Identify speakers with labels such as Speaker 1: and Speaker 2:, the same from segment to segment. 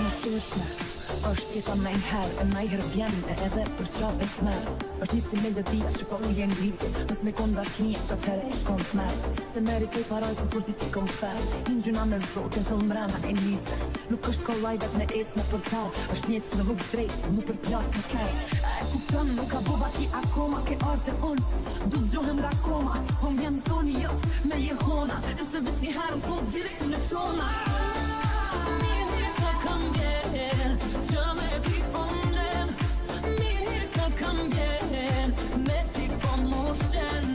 Speaker 1: më shirëshme është jeta me njëherë e na i herë e edhe për qa vetë merë është një si melodi që pa uje ngritë Nësë me konda shnje që atëherë e shkon të merë Se meri kej parajtë kur ti ti kom ferë Hinë gjuna me zotin thëllë mrena e njëse Nuk është kollajvet me ecë në përtar është njëtë në rrugë drejtë mu për plas në kërë E kupton nuk ka bova ki akoma ke arte unë Du zgjohem nga koma Hom jam zoni jot me jehona Nëse vish një herë po direktu në qona Që me piponen Mirë të kam gjen Me ti po moshqen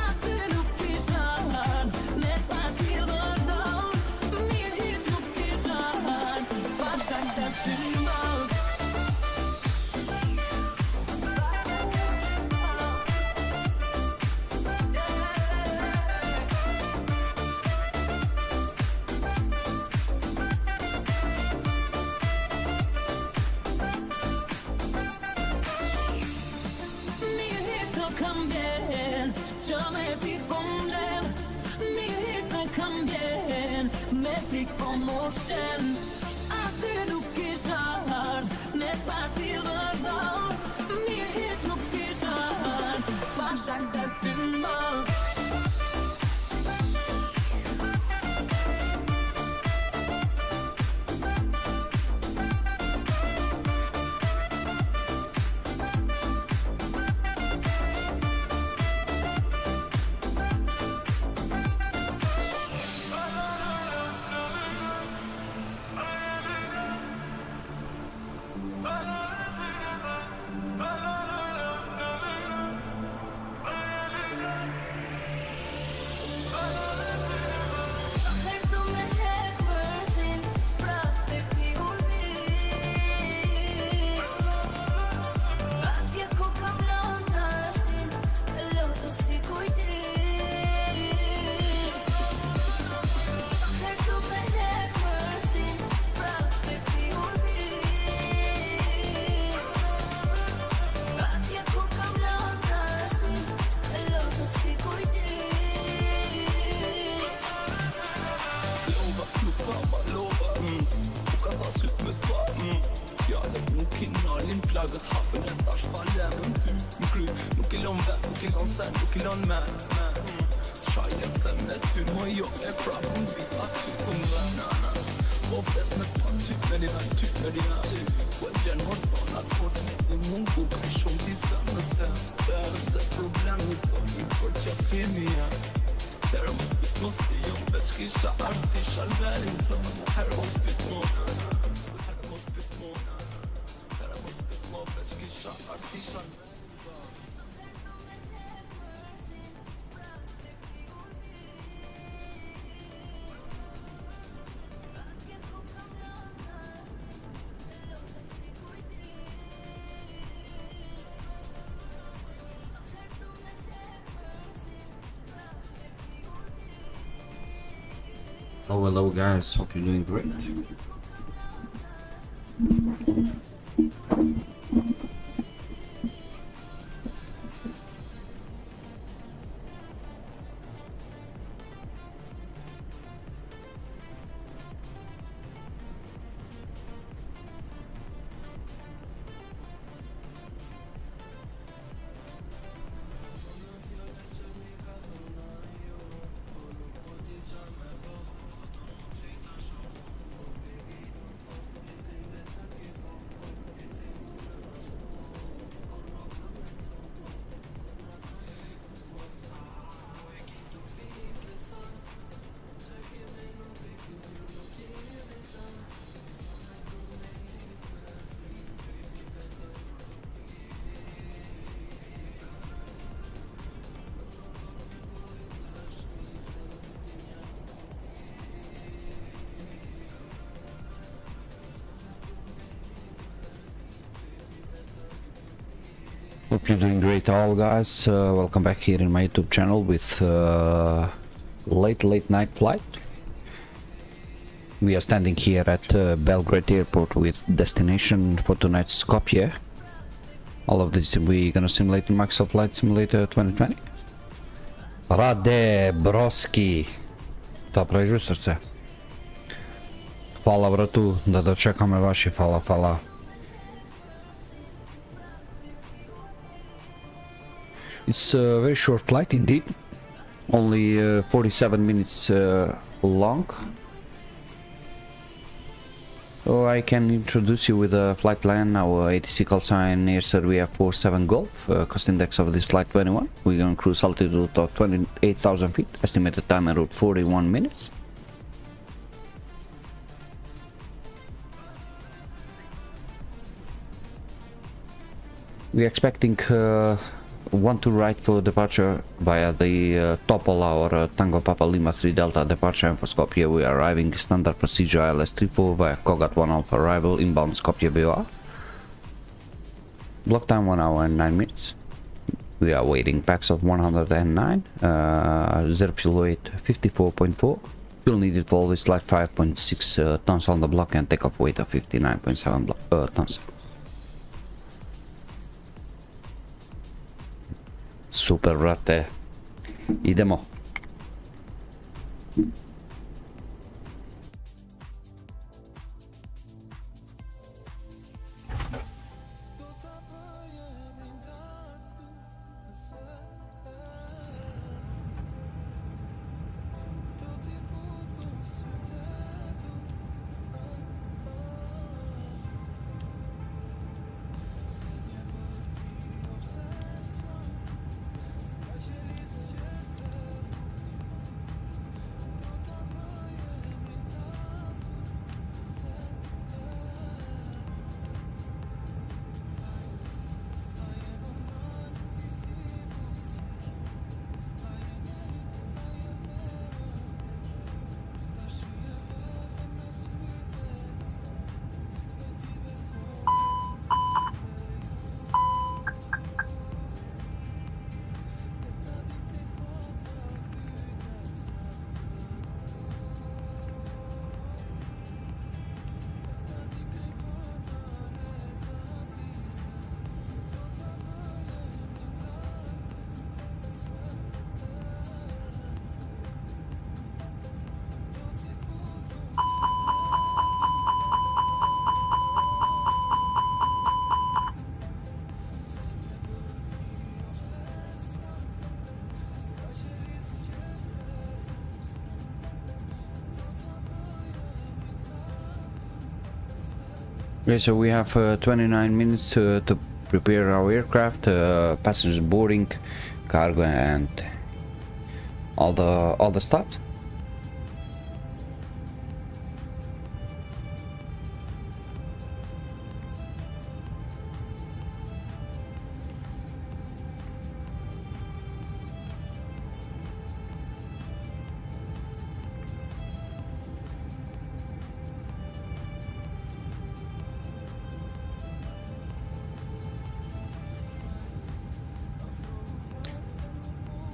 Speaker 1: Atë nuk kishan Me pasil vërdon Mirë nuk kishan Pashak të symbol Që me piponen Mirë të kam gjen Me frik po moshqen Aty nuk kisha ardh Ne pasil vërdon Mirë nuk kisha ardh Pashak të symbol
Speaker 2: Oh, hello guys, hope you're doing great. Hope you're doing great all guys. Welcome back here in my YouTube channel with late night flight. We are standing here at Belgrade airport with destination for tonight Skopje. All of this we gonna simulate in Microsoft Flight Simulator 2020. Rade Broski. To praviš srce. Hvala bratu, da dočekame vaši, hvala. It's a very short flight indeed, only 47 minutes long. So I can introduce you with a flight plan. Our ATC call sign AIRSERBIA 47 Golf, cost index of this flight 21. We're on cruise altitude of 28,000 feet, estimated time en route 41 minutes. We're expecting 1-2 right for departure via the Topol, our Tango Papa Lima 3 Delta departure, and for Skopje we are arriving standard procedure ILS-34 via Kogat 1 Alpha arrival inbound Skopje BOR. Block time 1 hour and 9 minutes. We are waiting packs of 109, 0 fuel weight 54.4, fuel needed for all is like 5.6 tons on the block and takeoff weight of 59.7 tons. Super brate, idemo. Okay, so we have 29 minutes to prepare our aircraft, passengers boarding, cargo, and all the stuff.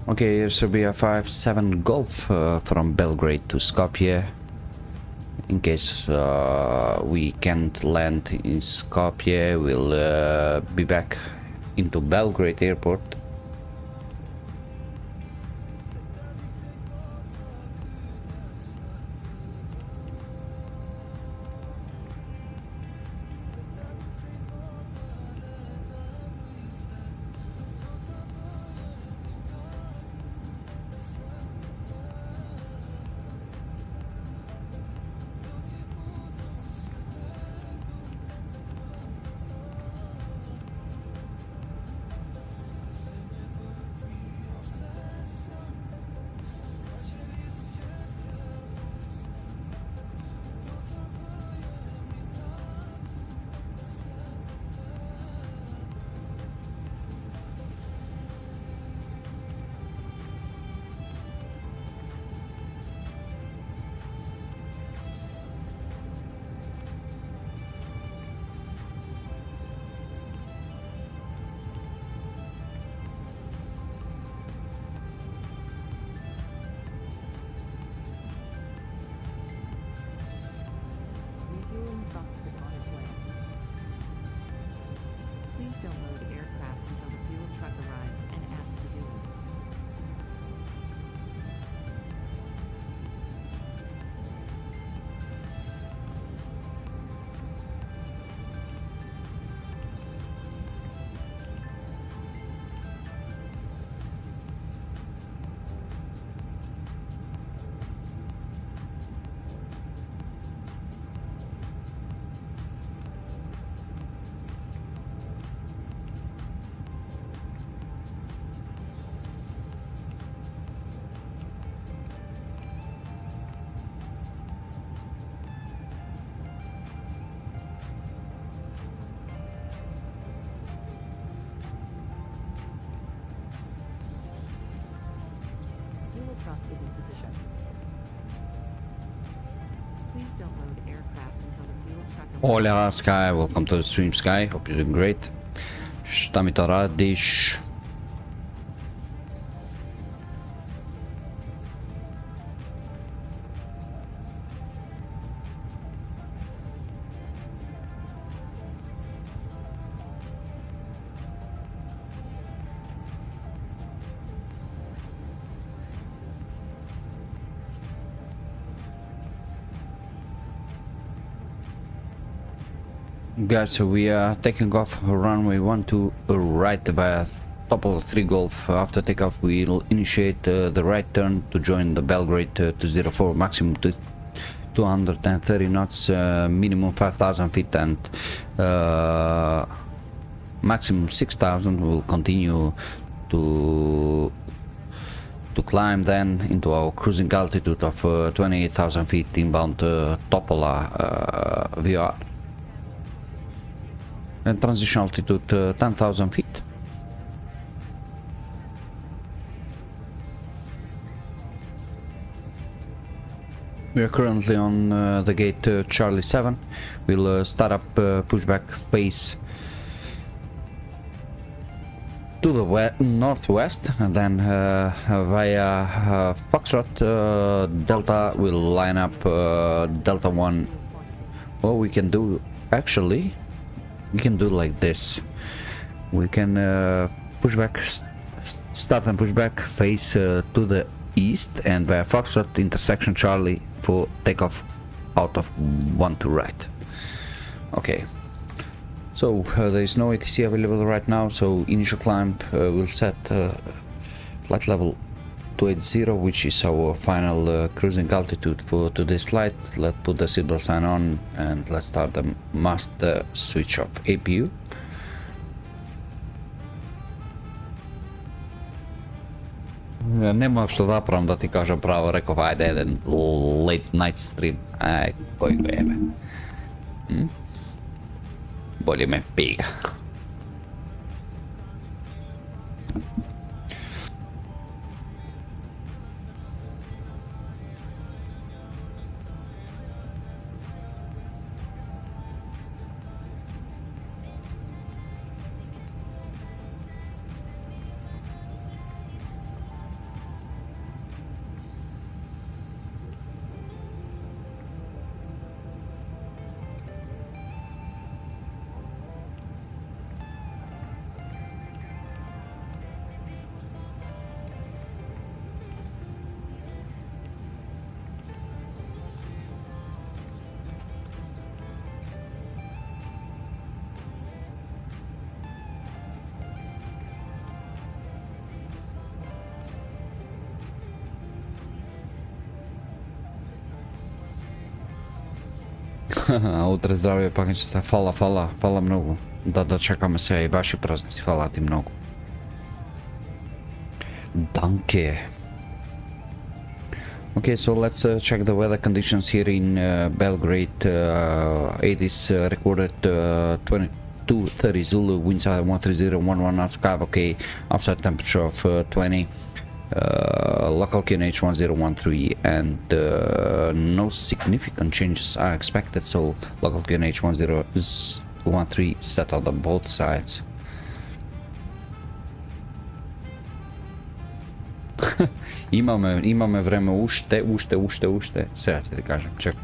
Speaker 2: Okay, AIRSERBIA 57 Golf from Belgrade to Skopje. In case we can't land in Skopje, we'll be back into Belgrade airport.
Speaker 3: is in position. Please don't load aircraft until the fuel truck arrives.
Speaker 2: Hola Sky, welcome to the stream Sky, hope you're doing great. Šta mi to radiš? Guys, so we are taking off runway 12 right via top of 3 Golf. After takeoff, we'll initiate the right turn to join the Belgrade 204, maximum to 230 knots, minimum 5,000 feet, and maximum 6,000. We'll continue to climb then into our cruising altitude of 28,000 feet inbound Topola VR. And transition altitude 10,000 feet. We are currently on the gate Charlie 7. We'll start up pushback phase to the northwest, and then via Foxtrot Delta we'll line up Delta 1. What we can do actually, we can do like this. We can pushback, start and pushback face to the east, and via Foxtrot intersection Charlie for takeoff out of 1 to right. Okay, so there is no ATC available right now, so initial climb will set flight level 280, which is our final cruising altitude for today's flight. Let's put the seatbelt sign on and let's start the master switch off APU. Nema što zapravom da ti kažem pravo, rekao ajde jedan late night stream, aj koji go jebe. Bolje me piga. Утре здравие, пакничета, фала много. Да чекаме сега и ваши празници, фала ти много. Danke. Okay, so let's check the weather conditions here in Belgrade. AIE'S recorded 2230 Zulu, winds are 13011 knots, sky okay, outside temperature of 20. Local QNH 1013, and no significant changes are expected, so local QNH 1013 settled on both sides. Imame vreme ušte, сега ti kažem, ček.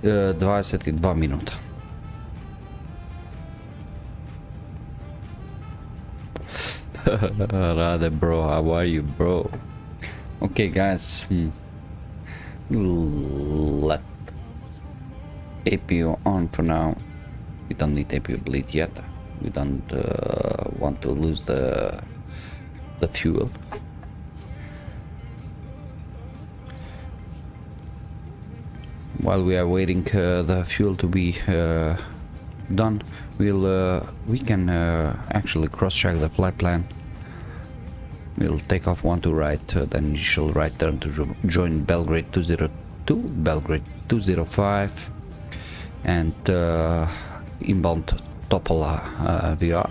Speaker 2: 22 minuta. Rade bro, how are you bro? Okay guys, let APU on for now. We don't need APU bleed yet. We don't want to lose the fuel. While we are waiting the fuel to be done, we can actually cross-check the flight plan. We'll take off 1 to right, then initial right turn to join Belgrade 202, Belgrade 205, and inbound Topola VR.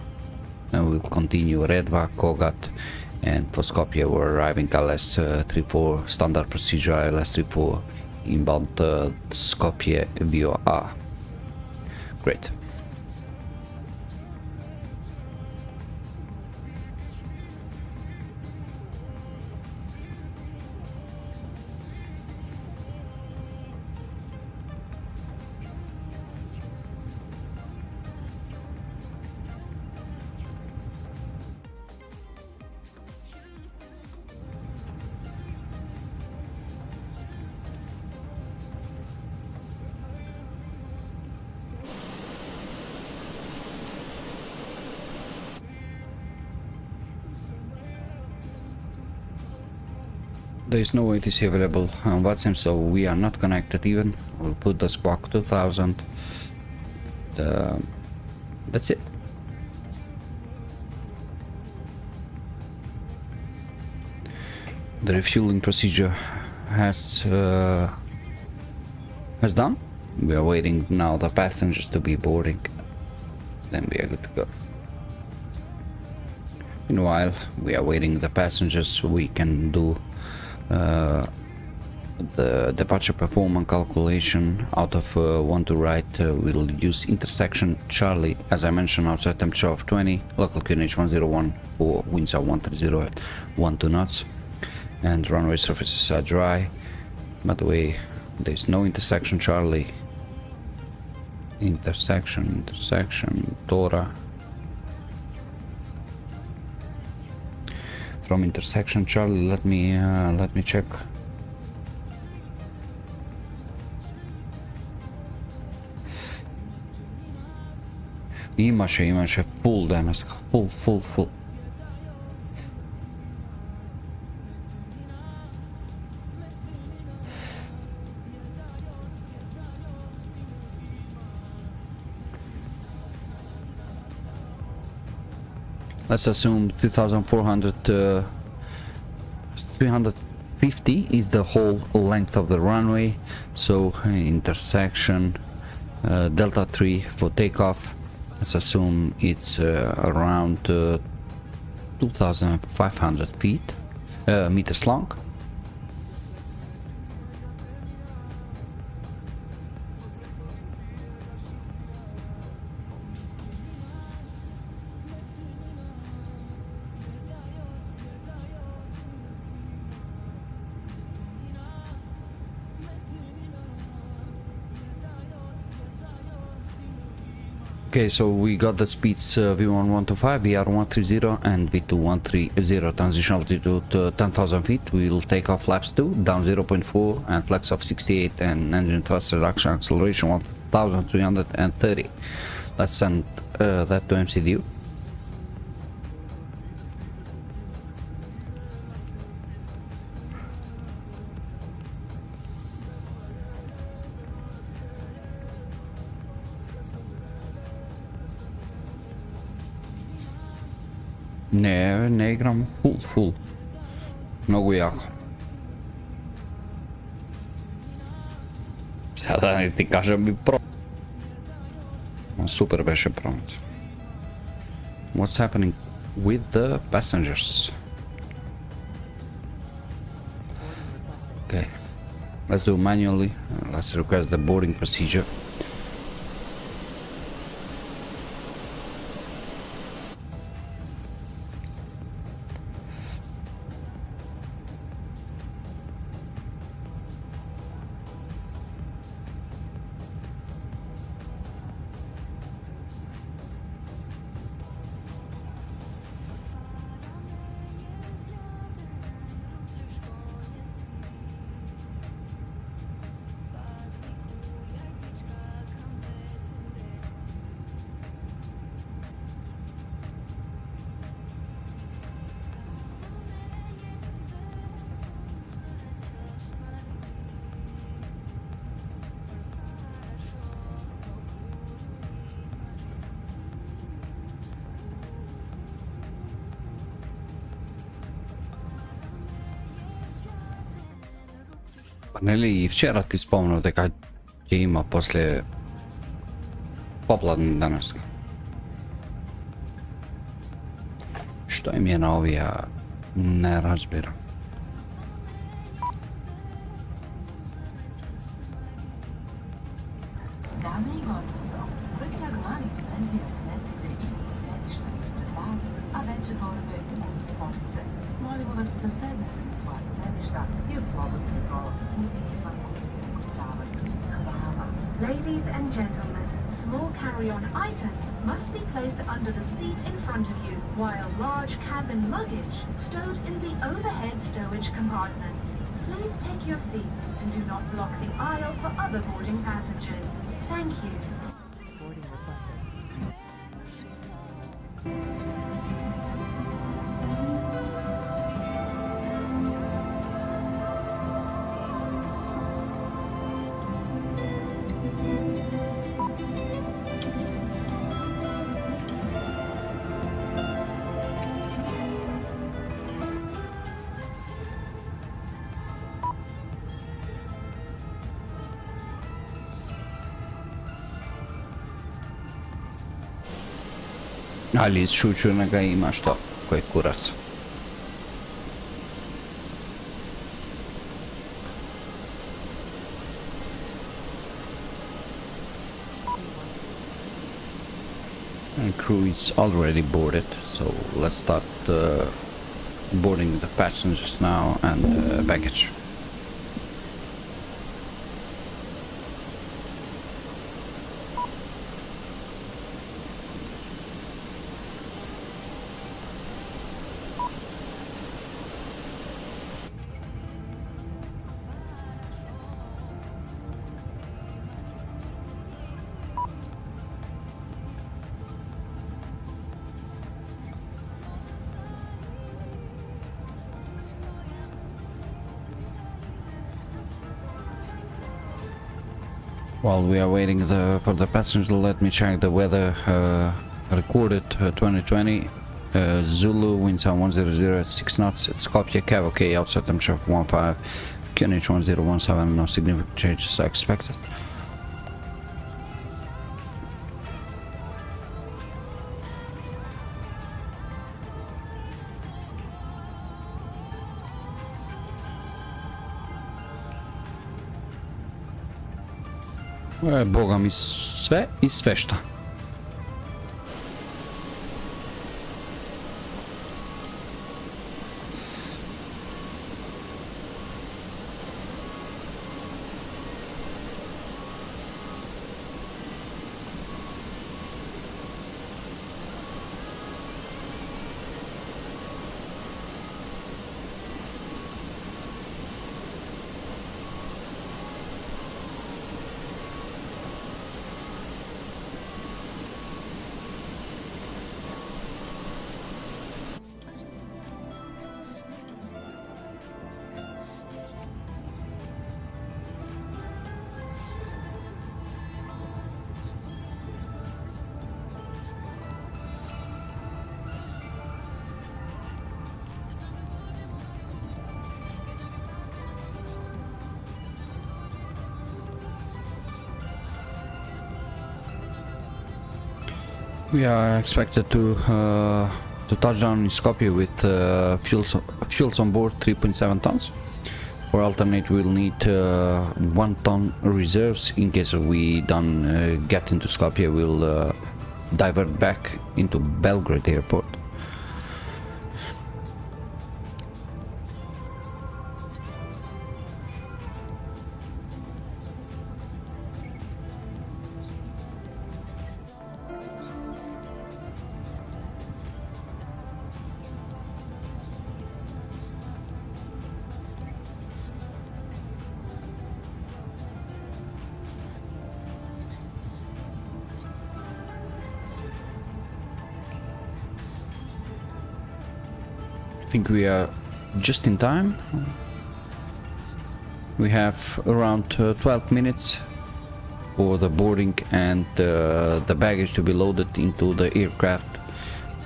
Speaker 2: And we'll continue Redva, Kogat, And for Skopje we're arriving LS34 standard procedure LS34 inbound Skopje VOA. Great. There is no ATC available on Vatsim, so we are not connected even. We'll put the Squawk 2000. That's it. The refueling procedure has done. We are waiting now the passengers to be boarding. Then we are good to go. Meanwhile, we are waiting the passengers. We can do the departure performance calculation out of 1 to right. We'll use intersection Charlie, as I mentioned, outside temperature of 20, local QNH 101 for winds are 130 at 12 knots, and runway surfaces are dry. By the way, there's no intersection Charlie. Intersection Tora. From intersection Charlie, let me check. Imaše full danas, full. Let's assume 350 is the whole length of the runway. So intersection Delta 3 for takeoff. Let's assume it's around 2,500 feet meters long. Okay, so we got the speeds V1125, VR130 and V2130, transition altitude 10,000 feet. We'll take off flaps 2, down 0.4 and flex of 68 and engine thrust reduction acceleration 1,330. Let's send that to MCDU. Ne igram full. Mnogo jako. Sada ne ti kažem mi pro. Super beše promet. What's happening with the passengers? Okay. Let's do manually. Let's request the boarding procedure. Neli, i včera ti spomnil дека ќе има после попладне денеска. Што им е на овија Не разбирам.
Speaker 4: Dame i gospodo, pretragovanih dimenzija smestite ispod sedišta ispred vas, a veće torbe u police. Molimo vas da sednete na svoje sedišta i oslobodite prolaz putnicima koji se ukrcavaju. Hvala.
Speaker 5: Ladies and gentlemen, small carry-on items must be placed under the seat in front of you, while large cabin luggage stowed in the overhead stowage compartments. Please take your seats and do not block the aisle for other boarding passengers. Thank you.
Speaker 3: Boarding requested.
Speaker 2: Ali iz šućurnaga ima što? Koji kurac? And crew is already boarded, so let's start boarding the passengers now and baggage. While we are waiting for the passenger, let me check the weather. Recorded 2020 Zulu, wind sound 100 at 6 knots at Skopje, Cav OK, outside temperature of 15, QNH 1017, no significant changes are expected. Boga mi sve i svešta. We are expected to touch down in Skopje with fuels on board 3.7 tons. For alternate, we'll need 1 ton reserves. In case we don't get into Skopje, we'll divert back into Belgrade airport. I think we are just in time. We have around 12 minutes for the boarding and the baggage to be loaded into the aircraft.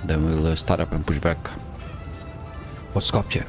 Speaker 2: Then we'll start up and push back for Skopje.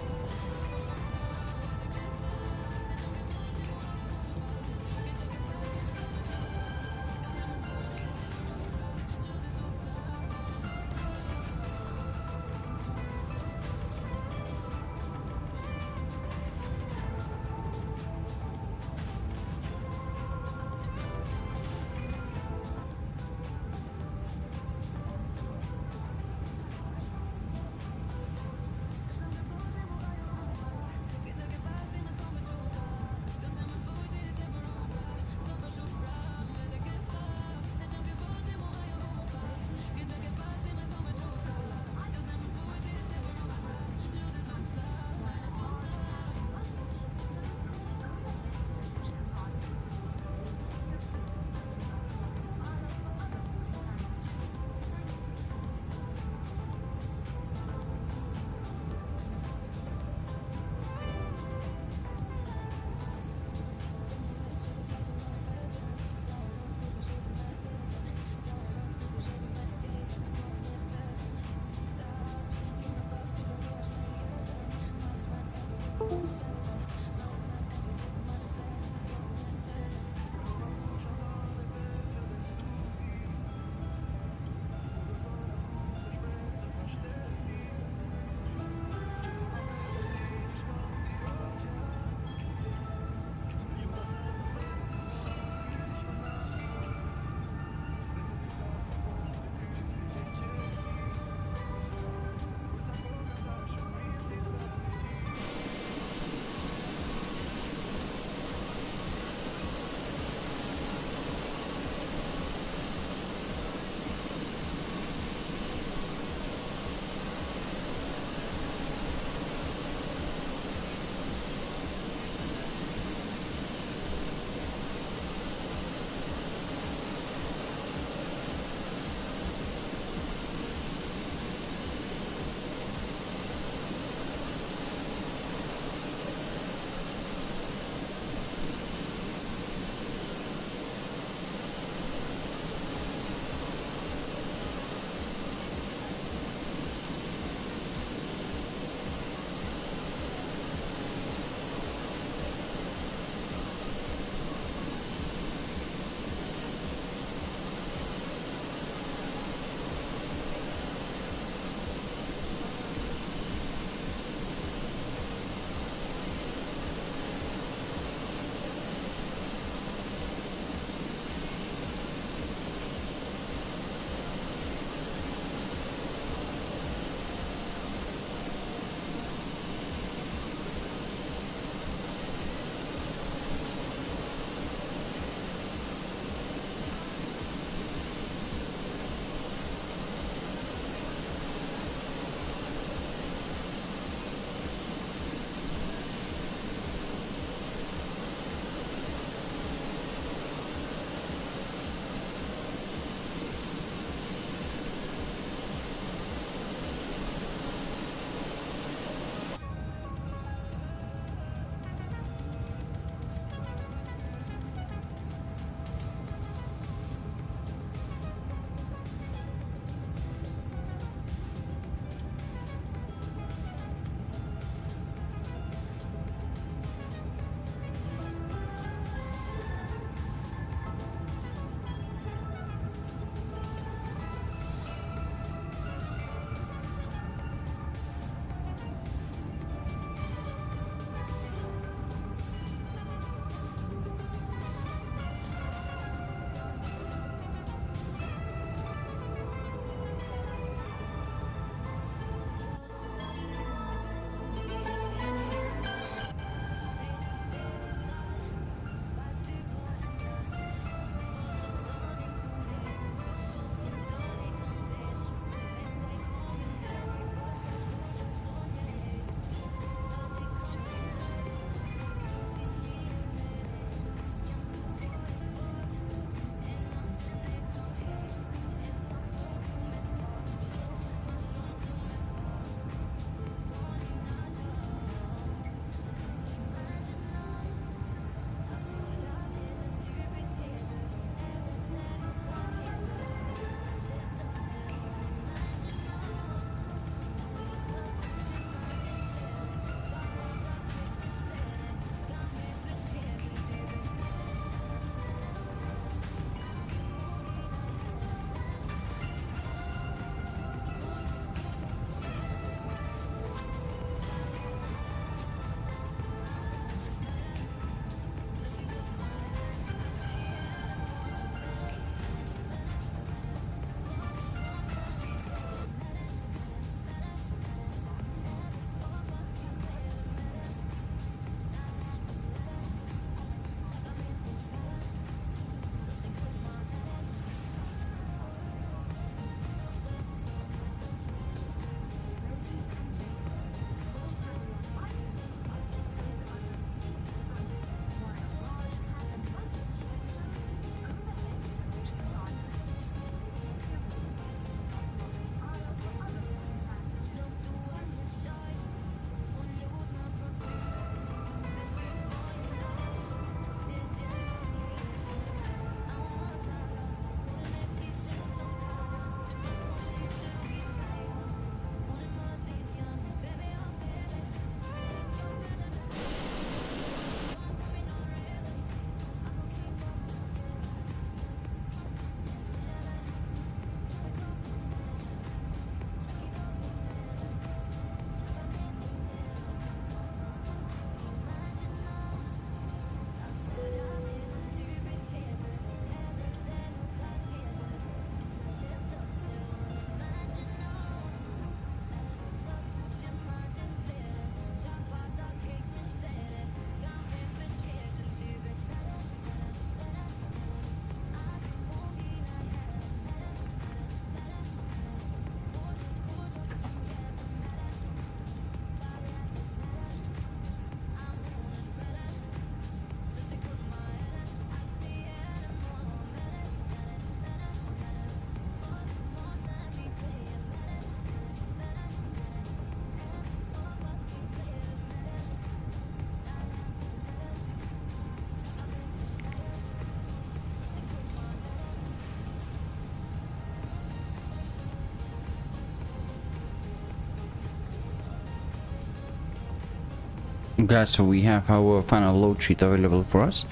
Speaker 2: Guys, so we have our final load sheet available for us.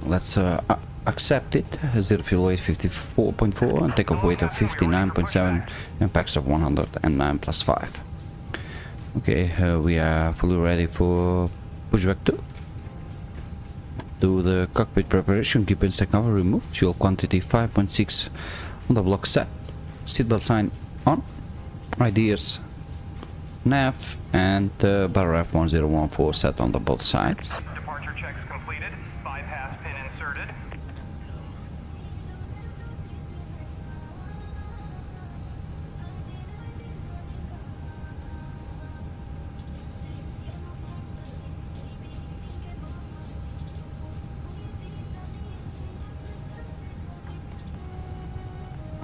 Speaker 2: Let's accept it. Zero fuel weight 54.4 and takeoff weight of 59.7 and packs of 109 plus 5. Okay, we are fully ready for pushback 2. Do the cockpit preparation, keep insect cover removed, fuel quantity 5.6 on the block set, seatbelt sign on, IDS nav and BELGRADE 1014 set on the both sides.
Speaker 6: Departure checks completed, bypass pin inserted.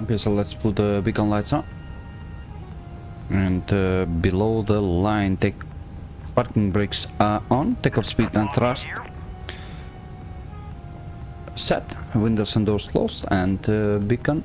Speaker 2: Okay, so let's put the beacon lights on. And below the line, take parking brakes are on, takeoff speed and thrust set, windows and doors closed, and beacon.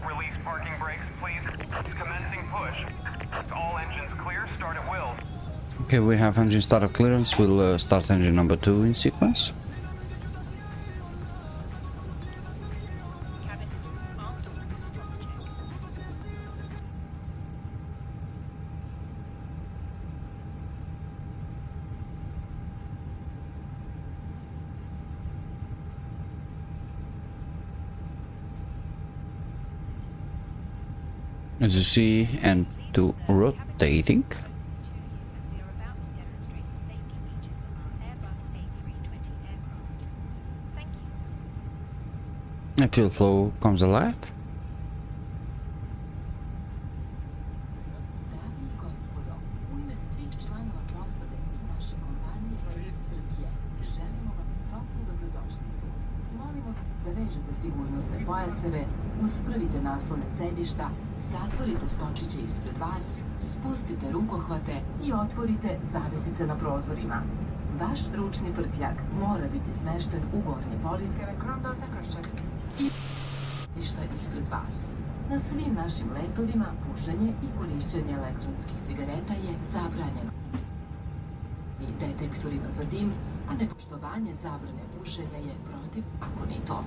Speaker 6: Release parking brakes, please. Commencing push. All engines clear, start at will.
Speaker 2: Okay, we have engine startup clearance. We'll start engine number 2 in sequence. As you see, and to rotating.
Speaker 7: We are about to demonstrate the safety features of our Airbus A320 aircraft. Thank you.
Speaker 2: And fuel flow comes alive.
Speaker 4: Dame i gospodo, u ime svih članova posade i naše kompanije AIRSERBIA želimo vam toplu dobrodošlicu. Molimo vas da vežete sigurnosne pojaseve, uspravite naslovne sedišta, zatvorite stočiće ispred vas, spustite rukohvate i otvorite zavesice na prozorima. Vaš ručni prtljag mora biti smešten u gornje police i ništa ispred vas. Na svim našim letovima pušenje i korišćenje elektronskih cigareta je zabranjeno. I detektorima za dim, a nepoštovanje zabrane pušenja je protivzakonito.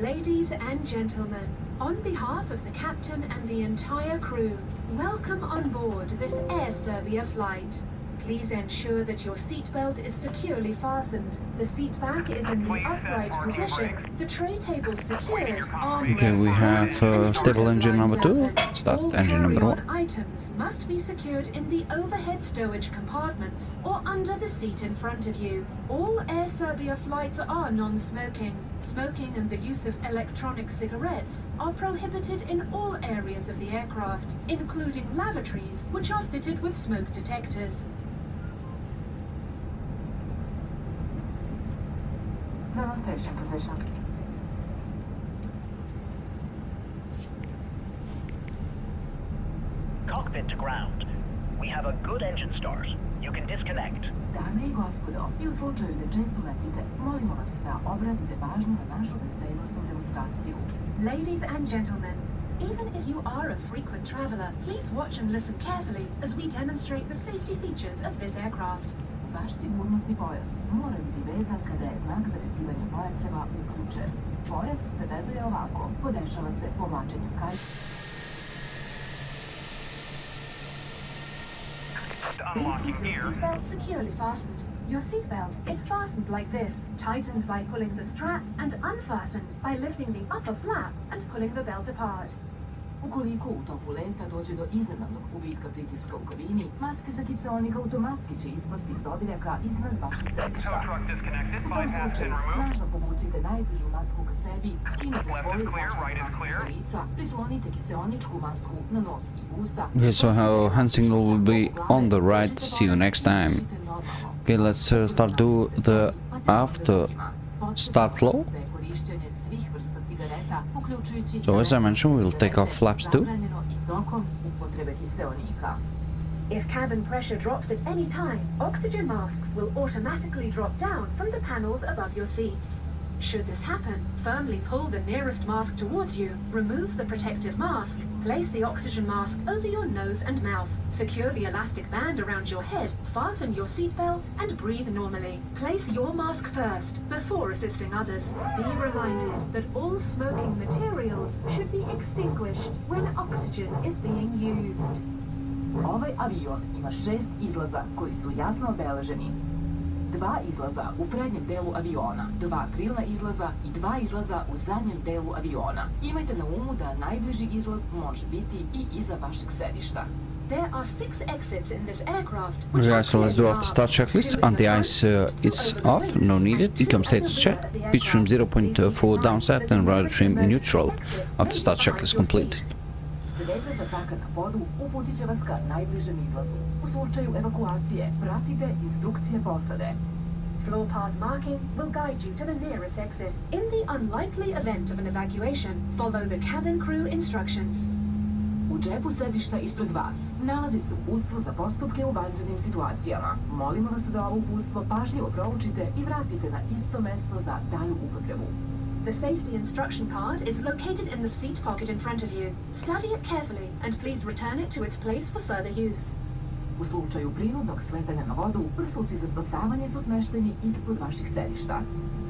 Speaker 5: Ladies and gentlemen, on behalf of the captain and the entire crew, welcome on board this AirSerbia flight. Please ensure that your seatbelt is securely fastened. The seat back is in the upright position. The tray table secured.
Speaker 2: Okay, we have stable engine number 2. Start engine number 1.
Speaker 5: Items must be secured in the overhead stowage compartments or under the seat in front of you. All AirSerbia flights are non-smoking. Smoking and the use of electronic cigarettes are prohibited in all areas of the aircraft, including lavatories, which are fitted with smoke detectors.
Speaker 4: Demonstration position.
Speaker 8: Cockpit to ground. We have a good engine start. You can disconnect.
Speaker 4: Dame i gospodo, i u slučaju da često letite, molimo vas da obratite pažnju na našu bezbednosnu demonstraciju.
Speaker 5: Ladies and gentlemen, even if you are a frequent traveler, please watch and listen carefully as we demonstrate the safety features of this aircraft.
Speaker 4: Vaš sigurnosni pojas mora biti vezan kada je znak za vezivanje pojaseva uključen. Pojas se vezuje ovako, podešava se povlačenjem
Speaker 6: Unlocking
Speaker 5: Please keep your
Speaker 6: gear.
Speaker 5: seatbelt securely fastened. Your seatbelt is fastened like this, tightened by pulling the strap and unfastened by lifting the upper flap and pulling the belt apart.
Speaker 4: Ukoliko u toku leta dođe do iznenadnog gubitka pritiska u kabini, maske za kiseonik automatski će ispasti iz odjeljaka iznad vašeg sedišta.
Speaker 6: Tow truck disconnected,
Speaker 4: U tom
Speaker 6: bypass pin
Speaker 4: slučaju
Speaker 6: removed.
Speaker 4: snažno povucite najbližu masku ka sebi, skinite
Speaker 6: Left
Speaker 4: svoju
Speaker 6: is clear,
Speaker 4: zaštitnu
Speaker 6: right is
Speaker 4: masku
Speaker 6: clear.
Speaker 4: sa lica, prislonite kiseoničku masku na nos i usta.
Speaker 2: Okay, so our hand signal will be on the right. See you next time. Okay, let's start do the after start flow. So as I mentioned, we'll take off flaps too.
Speaker 4: I tokom upotrebe kiseonika.
Speaker 5: If cabin pressure drops at any time, oxygen masks will automatically drop down from the panels above your seats. Should this happen, firmly pull the nearest mask towards you, remove the protective mask, place the oxygen mask over your nose and mouth, secure the elastic band around your head, fasten your seatbelt, and breathe normally. Place your mask first before assisting others. Be reminded that all smoking materials should be extinguished when oxygen is being used.
Speaker 4: Ovaj avion ima 6 izlaza koji su jasno obeleženi. 2 izlaza u prednjem delu aviona, 2 krilna izlaza i 2 izlaza u zadnjem delu aviona. Imajte na umu da najbliži izlaz može biti i iza vašeg sedišta.
Speaker 5: There are 6 exits in this aircraft.
Speaker 2: Yeah, so let's do after start checklist. Anti-ice is off, no needed. Income status check. Pitch trim 0.4 downset and rudder trim neutral. After start checklist completed.
Speaker 4: Svetleća traka na podu uputit će vas ka najbližem izlazu. U slučaju evakuacije, pratite instrukcije posade.
Speaker 5: Floor path marking will guide you to the nearest exit. In the unlikely event of an evacuation, follow the cabin crew instructions.
Speaker 4: U džepu sedišta ispred vas nalazi se uputstvo za postupke u vanrednim situacijama. Molimo vas da ovo uputstvo pažljivo proučite i vratite na isto mesto za dalju upotrebu.
Speaker 5: The safety instruction card is located in the seat pocket in front of you. Study it carefully and please return it to its place for further use.
Speaker 4: U slučaju prinudnog sletanja na vodu, prsluci za spasavanje su smešteni ispod vaših sedišta.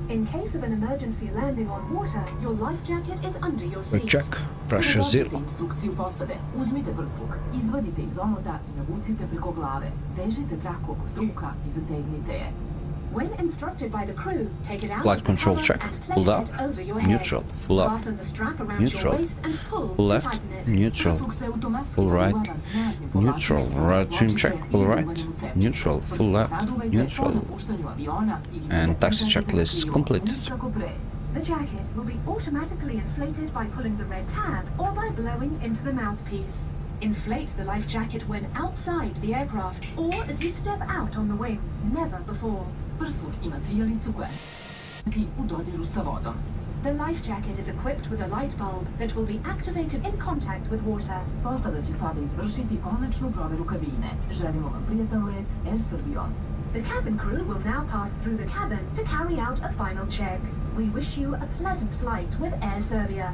Speaker 5: In case of an emergency landing on water, your life jacket is under your seat.
Speaker 2: Check. Pressure zero.
Speaker 4: Prevodite instrukciju posade. Uzmite prsluk, izvadite iz omota i navucite preko glave. Vežite traku oko struka i zategnite je.
Speaker 5: When instructed by the crew, take it out
Speaker 2: Flight
Speaker 5: of the
Speaker 2: control
Speaker 5: cover
Speaker 2: check.
Speaker 5: and
Speaker 2: Full
Speaker 5: place
Speaker 2: up.
Speaker 5: it over your head.
Speaker 2: Neutral. Full up.
Speaker 5: Fasten the strap around
Speaker 2: Neutral.
Speaker 5: your waist and pull
Speaker 2: Full
Speaker 5: to
Speaker 2: left.
Speaker 5: tighten it.
Speaker 2: Neutral.
Speaker 4: Prsluk se automatski
Speaker 2: Full right.
Speaker 4: naduvava snažnim povlačenjem.
Speaker 2: Neutral. Rudder trim check. Full right. Neutral. Full left. Neutral. And taxi checklist completed.
Speaker 5: The jacket will be automatically inflated by pulling the red tab or by blowing into the mouthpiece. Inflate the life jacket when outside the aircraft or as you step out on the wing, never before.
Speaker 4: Prsluk ima sijalicu koja je u dodiru sa vodom.
Speaker 5: The life jacket is equipped with a light bulb that will be activated in contact with water.
Speaker 4: Posada će sada izvršiti konačnu proveru kabine. Želimo vam prijatan let AirSerbiom.
Speaker 5: The cabin crew will now pass through the cabin to carry out a final check. We wish you a pleasant flight with Air Serbia.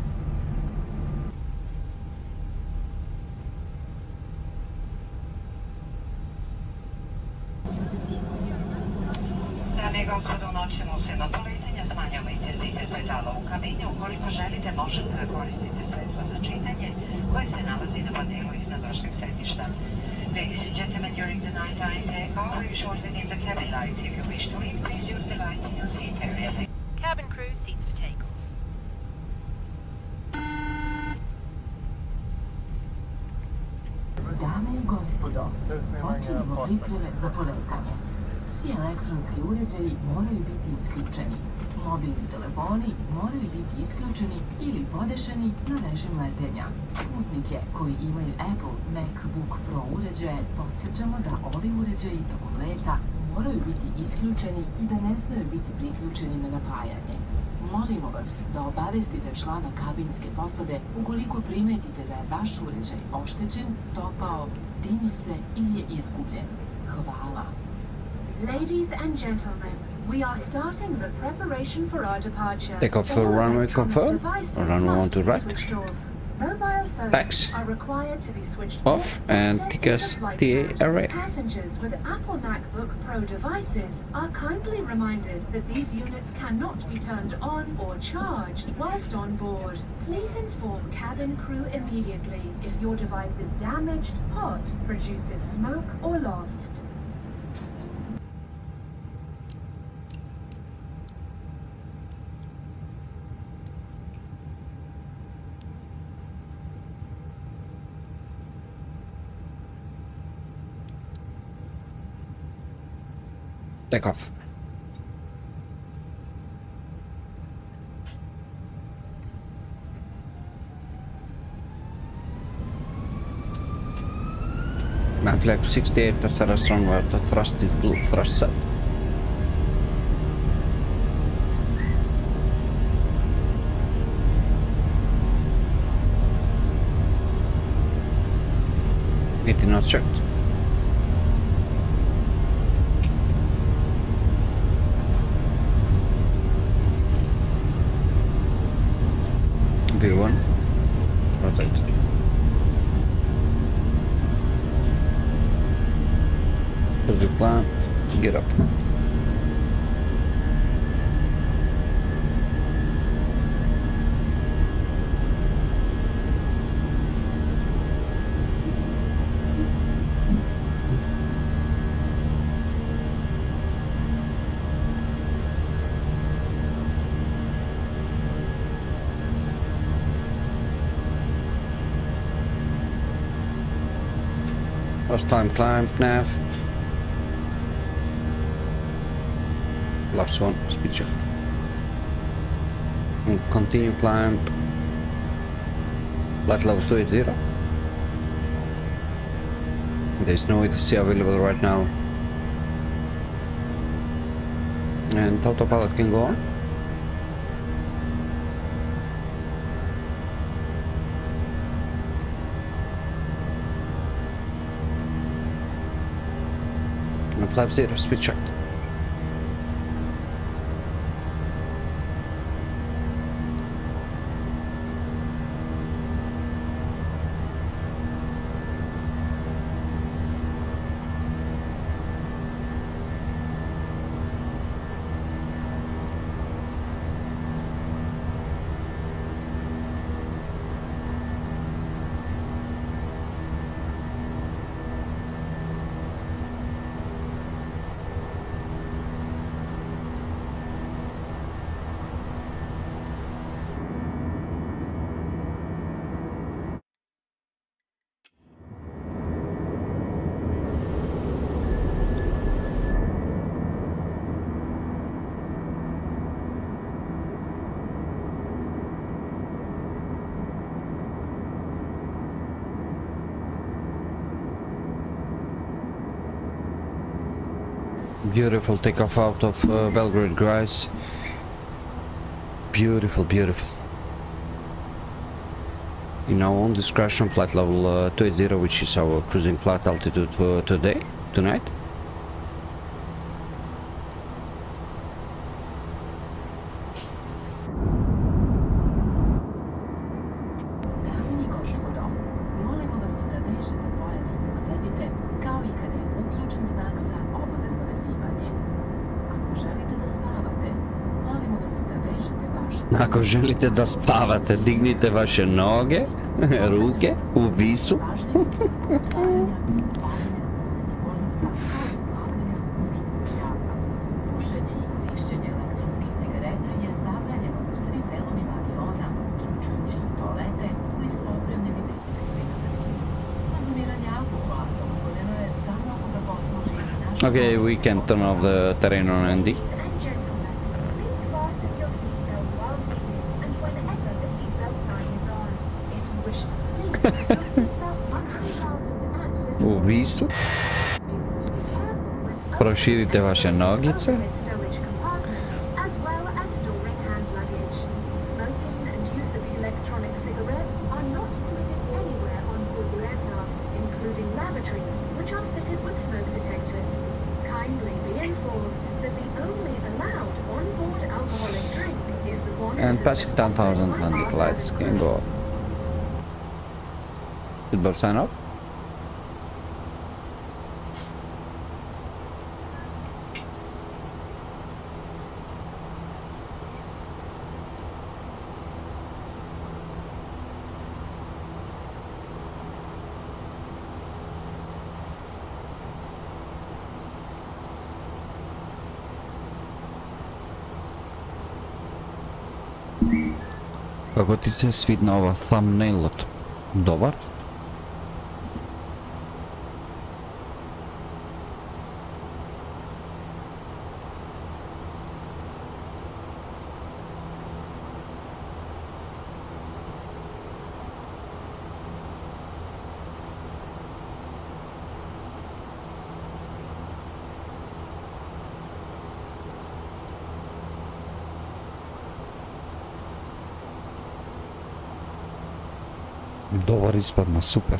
Speaker 9: Dame i gospodo, u noćnim usima poletanja smanjamo intenzitet svetala u kabini. Ukoliko želite, možete da koristite svetlo za čitanje koje se nalazi na panelu iznad vašeg sedišta. Ladies and gentlemen, during the nighttime takeoff, we shortly dim the cabin lights. If you wish to leave, please use the lights in your seat area.
Speaker 7: Cabin crew seats for takeoff.
Speaker 4: Dame i gospodo, počinjemo pripreme za poletanje. Svi elektronski uređaji moraju biti isključeni. Mobilni telefoni moraju biti isključeni ili podešeni na režim letenja. Putnike koji imaju Apple MacBook Pro uređaje podsjećamo da ovi uređaji tokom leta moraju biti isključeni i da ne smiju biti priključeni na napajanje. Molimo vas da obavestite člana kabinske posade ukoliko primetite da je vaš uređaj oštećen, topao, dimi se ili je izgubljen. Hvala.
Speaker 5: Ladies and gentlemen, we are starting the preparation for our departure.
Speaker 2: Take off
Speaker 5: All
Speaker 2: runway
Speaker 5: electronic
Speaker 2: confirm.
Speaker 5: devices
Speaker 2: Runway
Speaker 5: must
Speaker 2: on to
Speaker 5: be
Speaker 2: right.
Speaker 5: switched off. Mobile phones
Speaker 2: Backs
Speaker 5: are required to be switched
Speaker 2: off and
Speaker 5: set
Speaker 2: take
Speaker 5: in
Speaker 2: us
Speaker 5: the flight
Speaker 2: TA
Speaker 5: mode.
Speaker 2: array.
Speaker 5: Passengers with Apple MacBook Pro devices are kindly reminded that these units cannot be turned on or charged whilst on board. Please inform cabin crew immediately if your device is damaged, hot, produces smoke or lost.
Speaker 2: Take off. Man flag 68 SRS runway, the thrust is blue, thrust set. Getting not checked. V1. Rotate. Positive climb. Get up. Last time climb, nav. Flaps 1, speed check. And continue climb. Flight level 280. There's no ATC available right now. And autopilot can go on. And flaps 0, speed check. Beautiful takeoff out of Belgrade, guys. Beautiful, beautiful. In our own discretion, flight level 280, which is our cruising flight altitude for tonight. Ako želite da spavate, dignite vaše noge, ruke u visu. Okay, we can turn off the terrain on ND. U visu. Proširite vaše nogice. And passing 10,000 landing lights can go off. Seatbelt sign off. Kako ti se svidna ova thumbnail od? Dobar? Dobar ispadna, super.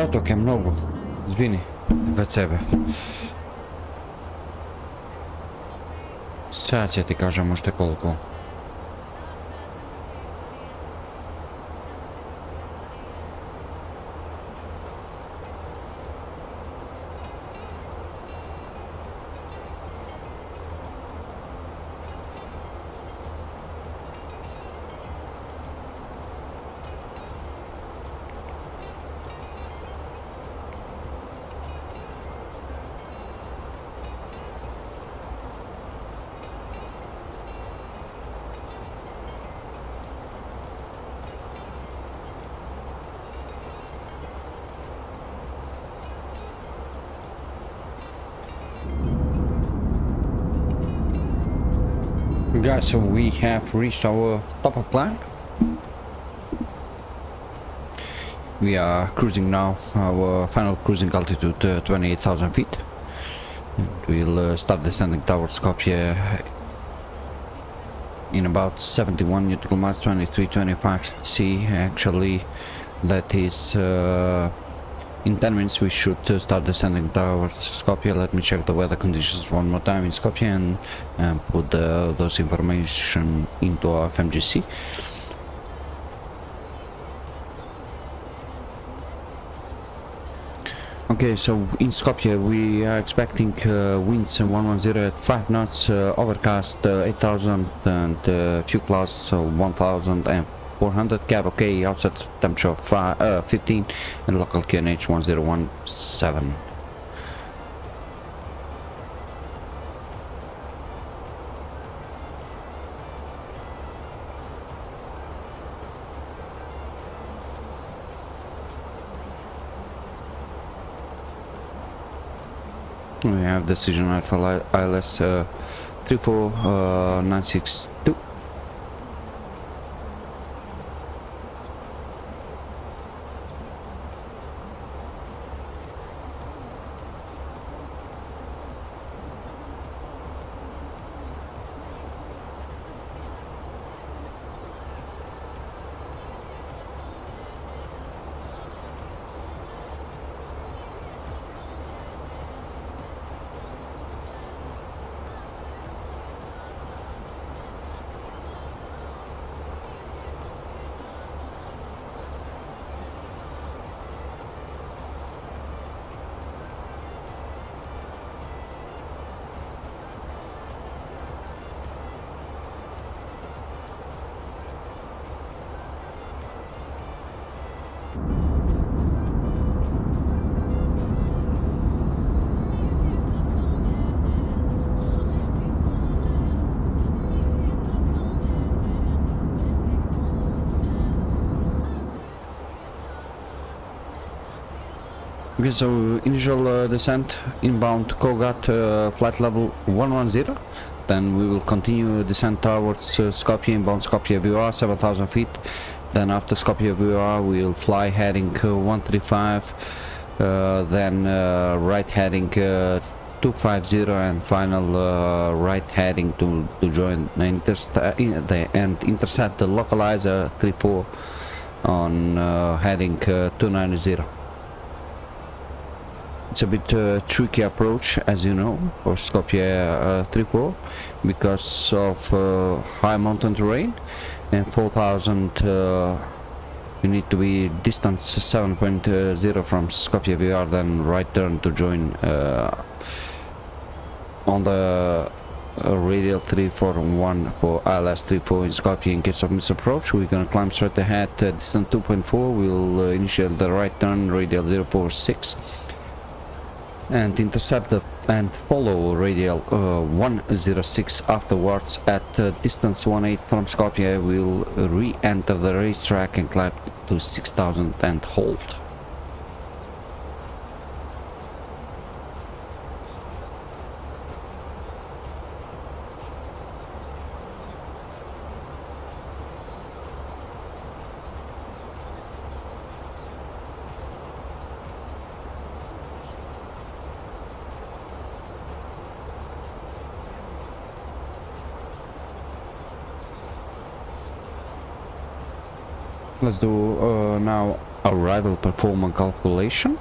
Speaker 2: otoke mnogo. Izvini, već sebe. Sad će ti kažem možda koliko. Guys, so we have reached our top of climb. We are cruising now, our final cruising altitude 28,000 feet. And we'll start descending towards Skopje in about 71 nautical miles, 23-25 C. Actually, that is in 10 minutes we should start descending towards Skopje. Let me check the weather conditions one more time in Skopje and put those information into our FMGC. Okay, so in Skopje we are expecting winds 110 at 5 knots, overcast 8,000 and few clouds, so 1,400 cab. Okay, outside temperature of 15 and local QNH 1017. We have decision Alpha ILS 34962. Okay, so initial descent inbound Kogat, flight level 110. Then we will continue descent towards Skopje, inbound Skopje VOR 7,000 feet. Then after Skopje VOR we will fly heading 135, then right heading 250 and final right heading to join the intercept the localizer 34 on heading 290. It's a bit tricky approach, as you know, for Skopje 34 because of high mountain terrain, and 4,000 you need to be distance 7.0 from Skopje VOR, then right turn to join on the radial 341 for ILS 34 in Skopje. In case of misapproach, we're gonna climb straight ahead, distance 2.4, we'll initiate the right turn radial 046 and intercept and follow radial 106 afterwards. At distance 18 from Skopje we'll re-enter the racetrack and climb to 6,000 and hold. Let's do now arrival performance calculation.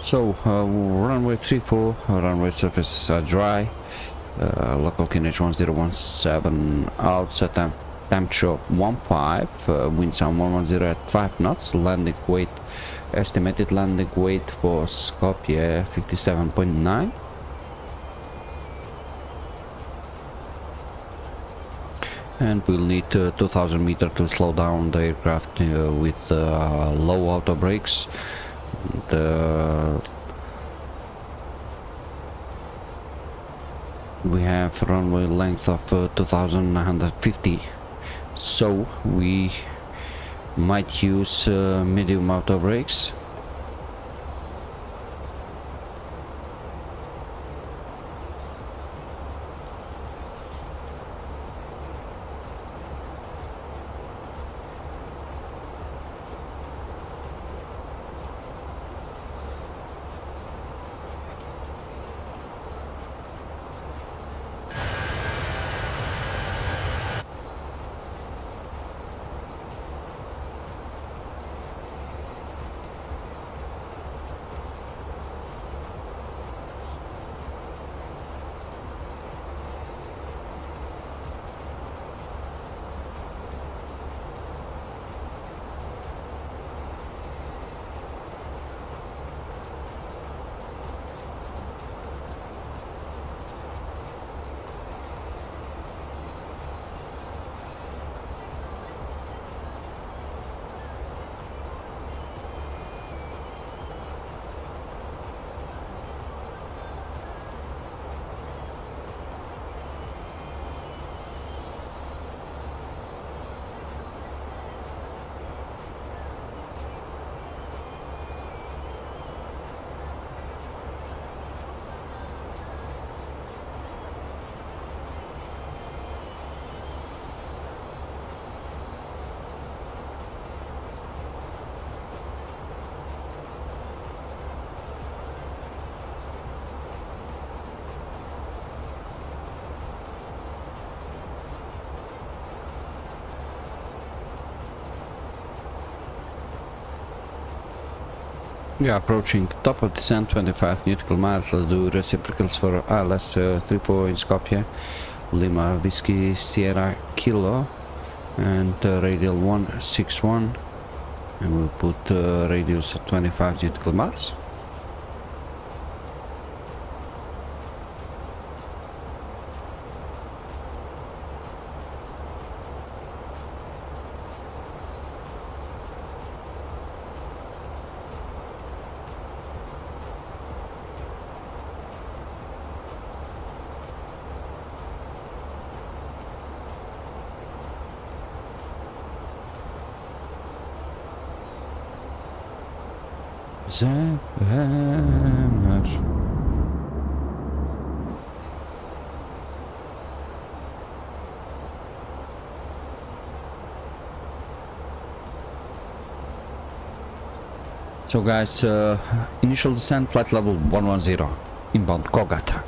Speaker 2: So runway 34, runway surfaces are dry, local QNH 1017 outside temperature 15, winds are 110 at 5 knots, landing weight, estimated landing weight for Skopje 57.9. And we'll need 2000 meters to slow down the aircraft with low auto brakes. We have runway length of 2950, so we might use medium auto brakes. We are approaching top of descent, 25 nautical miles. Let's do reciprocals for ILS 34 in Skopje, Lima Whiskey Sierra Kilo, and radial 161, and we'll put radius at 25 nautical miles. So guys, initial descent, flight level 110, inbound Kogata.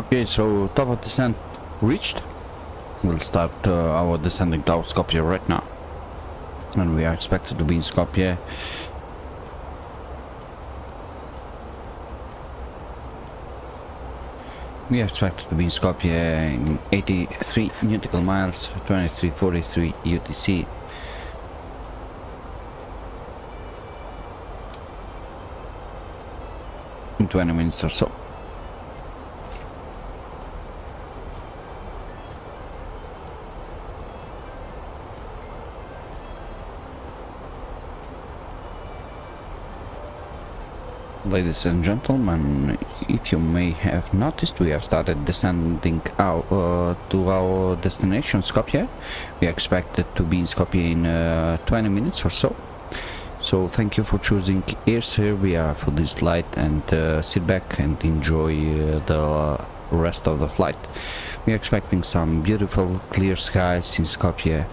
Speaker 2: Okay, so top of descent reached. We'll start our descending towards Skopje right now. And we are expected to be in Skopje. We are expected to be in Skopje in 83 nautical miles, 2343 UTC. In 20 minutes or so. Ladies and gentlemen, if you may have noticed, we have started descending out to our destination, Skopje. We are expected to be in Skopje in 20 minutes or so. So thank you for choosing AirSerbia for this flight, and sit back and enjoy the rest of the flight. We are expecting some beautiful clear skies in Skopje.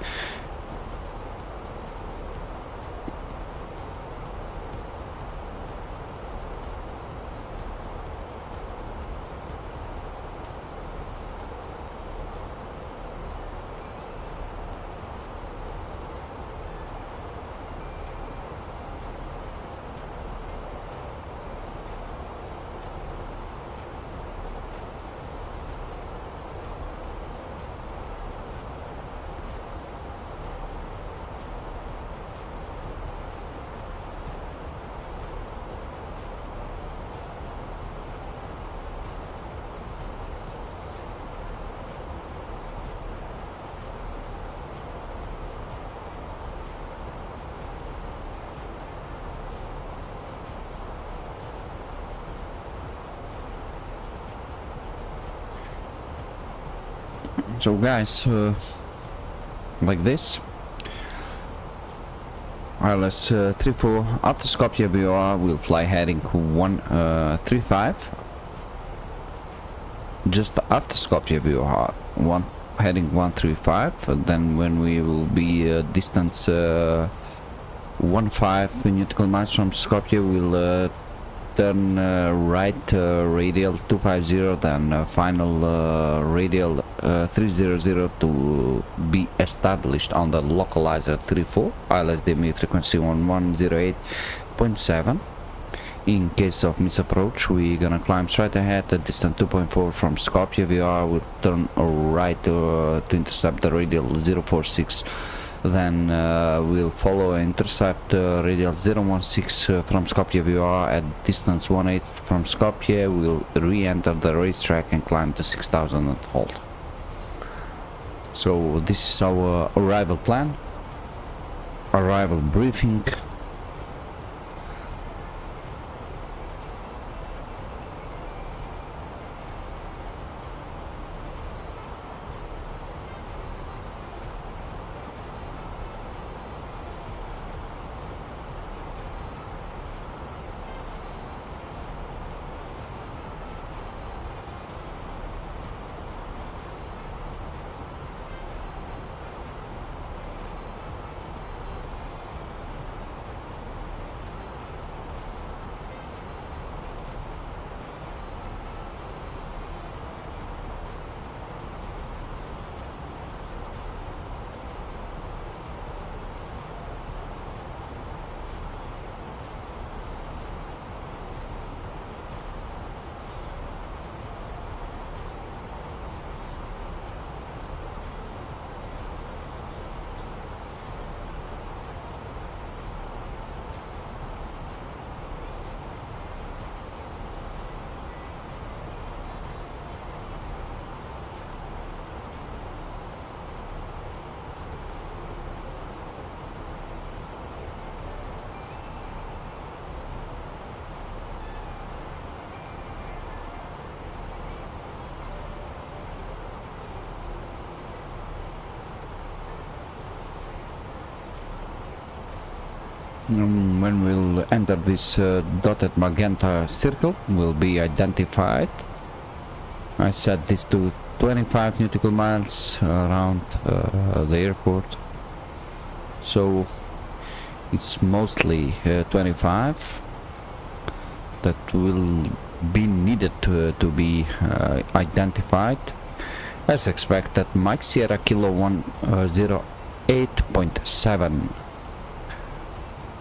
Speaker 2: So guys, like this, ILS 34 after Skopje will fly heading 135. Just after Skopje heading 135, then when we will be distance 15 nautical miles from Skopje, we'll turn right radial 250, then final radial 300 to be established on the localizer 34, ILSDME frequency 1108.7. In case of misapproach, we're gonna climb straight ahead at distance 2.4 from Skopje. We'll turn right to intercept the radial 046. Then we'll follow and intercept radial 016 from Skopje VR at distance 18 from Skopje. We'll re-enter the racetrack and climb to 6000 and hold. So this is our arrival plan, arrival briefing. When we'll enter this dotted magenta circle, will be identified. I set this to 25 nautical miles around the airport, so it's mostly 25 that will been needed to be identified. As expected, Mike Sierra Kilo 108.7.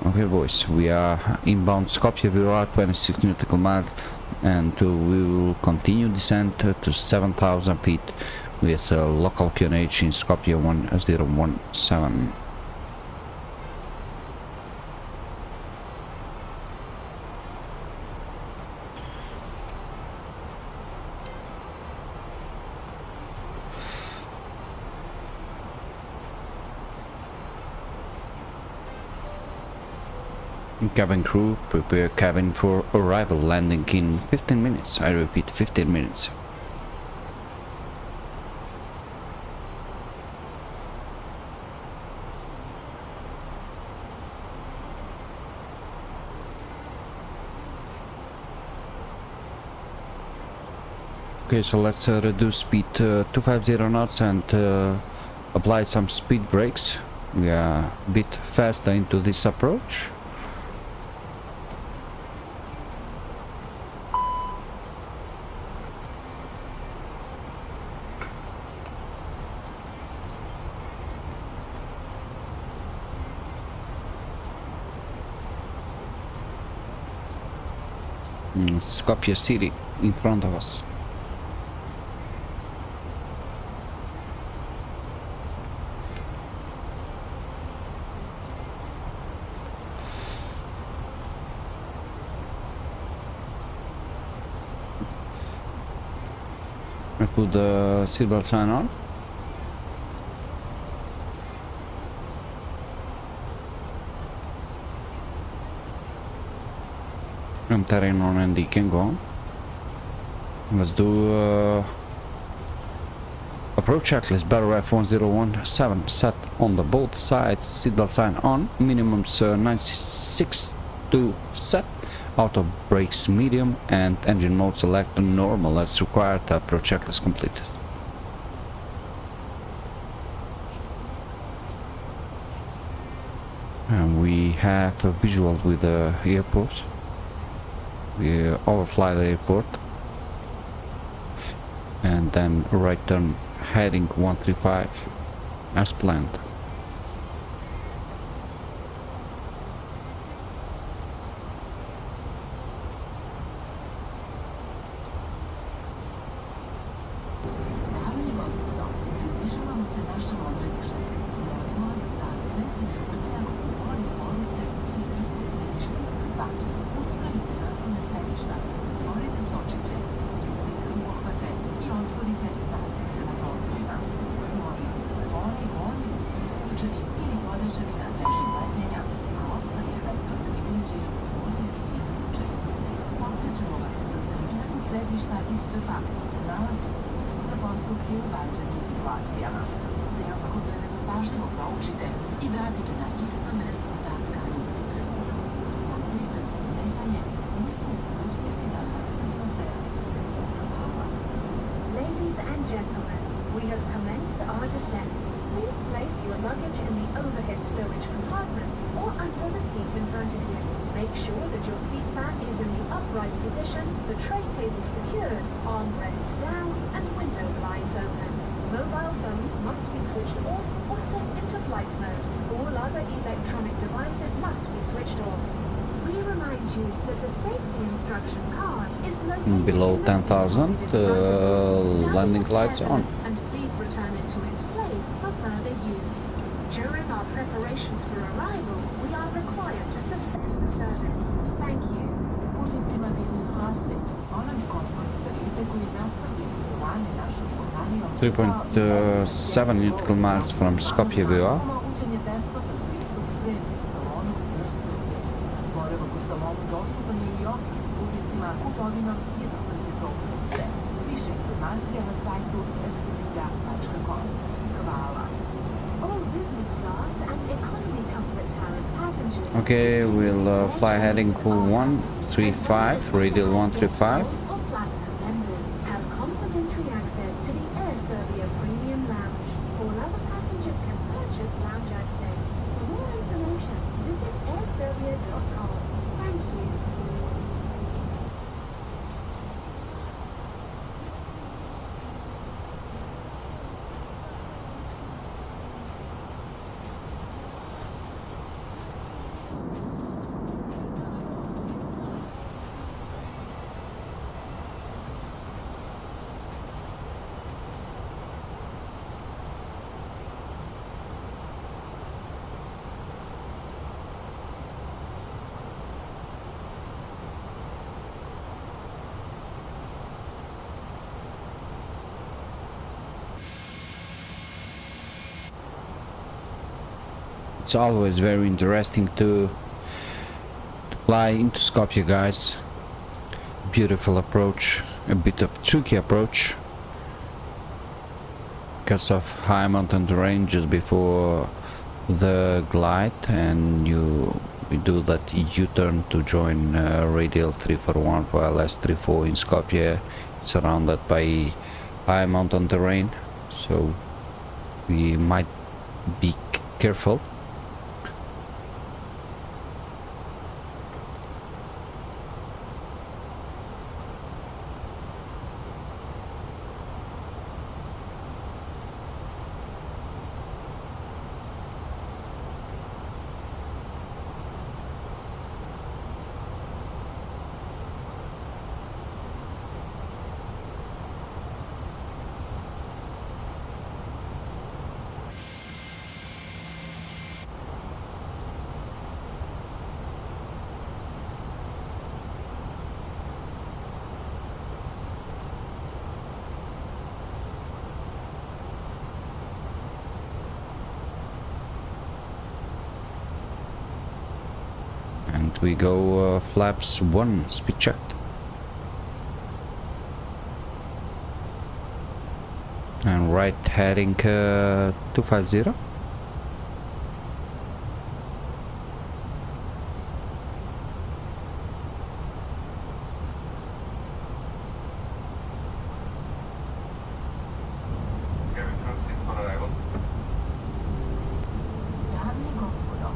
Speaker 2: Okay boys, we are inbound Skopje, we are 26 nautical miles, and we will continue descent to 7,000 feet with local QNH in Skopje 1017. Cabin crew, prepare cabin for arrival, landing in 15 minutes. I repeat, 15 minutes. Okay, so let's reduce speed to 250 knots and apply some speed brakes. We are a bit faster into this approach. Skopje city in front of us. I put the seatbelt sign on. I'm turning on and you can go. Let's do approach checklist. Barrel F1017 set on the both sides. Seatbelt sign on. Minimums 96 to set. Auto brakes medium and engine mode select normal as required. Approach checklist completed. And we have a visual with the airport. We overfly the airport and then right turn heading 135 as planned. Below 10,000, landing lights on.
Speaker 5: And please return it to its place for further use. During our preparations for arrival, we are required to suspend the service. Thank you.
Speaker 2: 3.7 nautical miles from Skopje we are. Okay, we'll fly heading 135, radial 135.
Speaker 5: Have complimentary access to the AIRSERBIA Premium Lounge. All other passengers can purchase lounge access. For more information, visit airserbia.com. Thank you.
Speaker 2: It's always very interesting to fly into Skopje, guys. Beautiful approach, a bit of tricky approach because of high mountain terrain just before the glide, and you do that U-turn to join radial 341 for LS34 in Skopje. It's surrounded by high mountain terrain, so we might be careful. And we go flaps 1, speed check. And right heading 250.
Speaker 4: Dame i gospodo,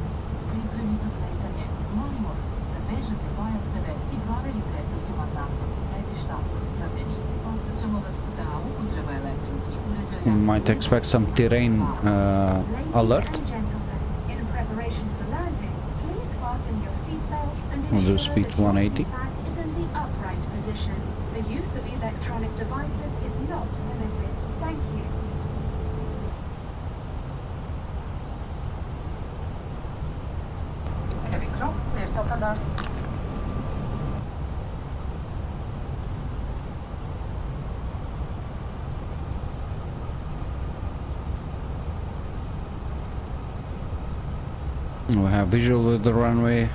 Speaker 4: pripremi za sletanje. Molim vas da vežete pojaseve i provjerite da su vam naslovi sedišta uspravljeni. Podsjećamo vas da upotreba elektronskih uređaja...
Speaker 2: You might expect some terrain alert.
Speaker 5: Ladies and gentlemen, in preparation for landing, please fasten your seatbelts and
Speaker 2: We'll do
Speaker 5: ensure
Speaker 2: speed
Speaker 5: that your
Speaker 2: 180.
Speaker 5: seat back is in the upright position. The use of electronic devices is not permitted. Thank you.
Speaker 4: Navigraph, clear to radar.
Speaker 2: We have visual with the runway.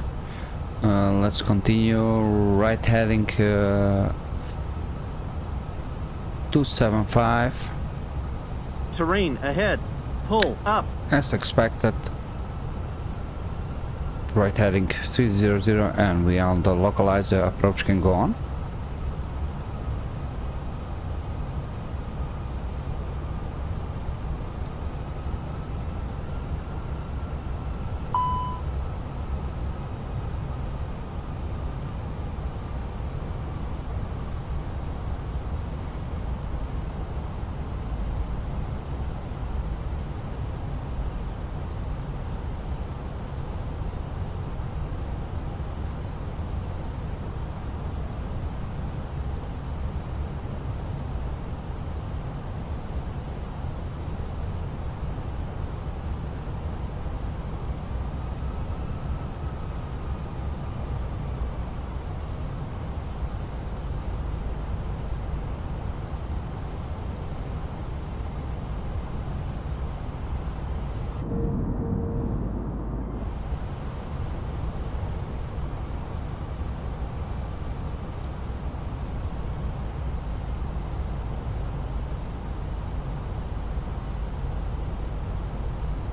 Speaker 2: Let's continue. Right heading 275.
Speaker 10: Terrain ahead. Pull up.
Speaker 2: As expected. Right heading 300, and we are on the localizer. Approach can go on.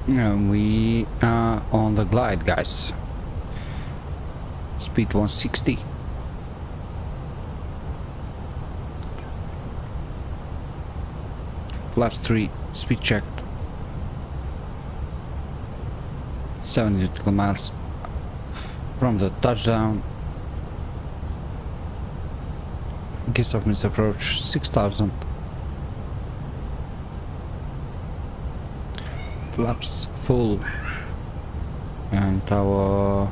Speaker 2: And we are on the glide, guys. Speed 160. Flaps 3, speed checked. 70 nautical miles from the touchdown. Kiss of missed approach 6000. Flaps full, and our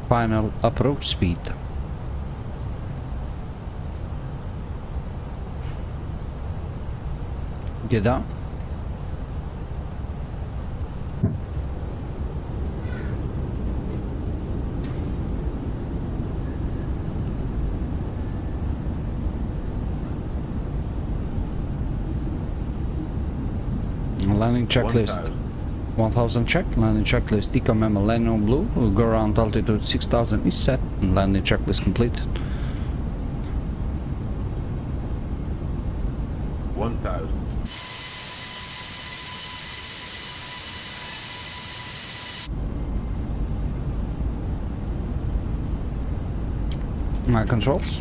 Speaker 2: final approach speed. Get down. Landing checklist. 1000 check, landing checklist Tcom Millennium Blue, go around altitude 6000 is set, and landing checklist completed.
Speaker 11: 1000.
Speaker 2: My controls.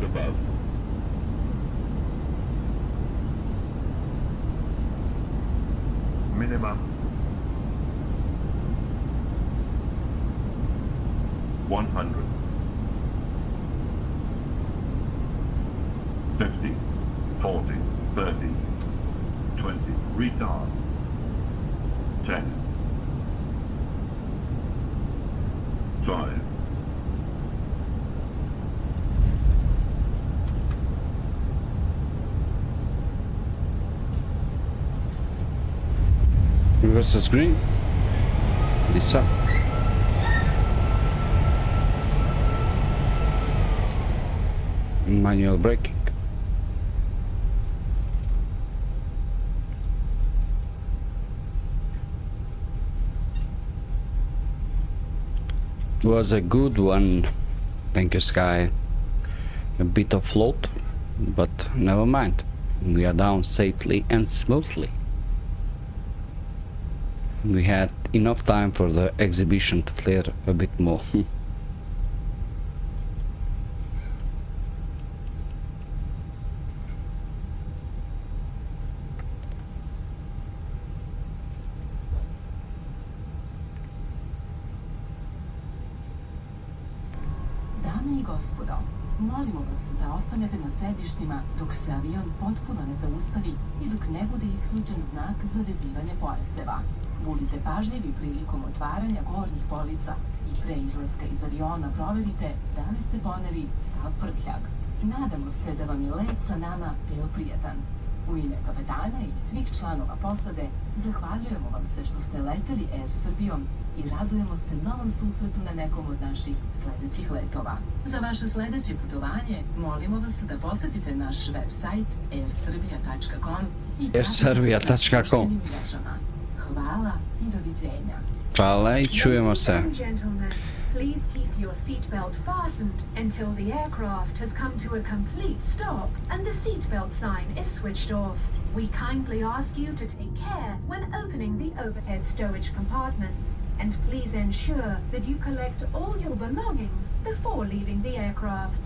Speaker 11: Above. Minimum 100. 50, 40, 30, 20. Retard. 10. 5.
Speaker 2: Versus green. This up. Manual braking. It was a good one. Thank you, Sky. A bit of float, but never mind. We are down safely and smoothly. We had enough time for the exhibition to flare a bit more.
Speaker 4: Dame i gospodo, molimo vas da ostanete na sedištima dok se avion potpuno ne zaustavi i dok ne bude isključen znak za vezivanje pojaseva. Budite pažljivi prilikom otvaranja gornjih polica i pre izlaska iz aviona proverite da li ste poneli stav prtljag. Nadamo se da vam je let sa nama bio prijatan. U ime kapetana i svih članova posade zahvaljujemo vam se što ste leteli AirSerbijom i radujemo se novom susretu na nekom od naših sledećih letova. Za vaše sledeće putovanje molimo vas da posetite naš web sajt airserbia.com i
Speaker 2: airserbia.com.
Speaker 4: Hvala i doviđenja.
Speaker 2: Hvala i čujemo se.
Speaker 5: Please keep your seatbelt fastened until the aircraft has come to a complete stop and the seatbelt sign is switched off. We kindly ask you to take care when opening the overhead stowage compartments, and please ensure that you collect all your belongings before leaving the aircraft.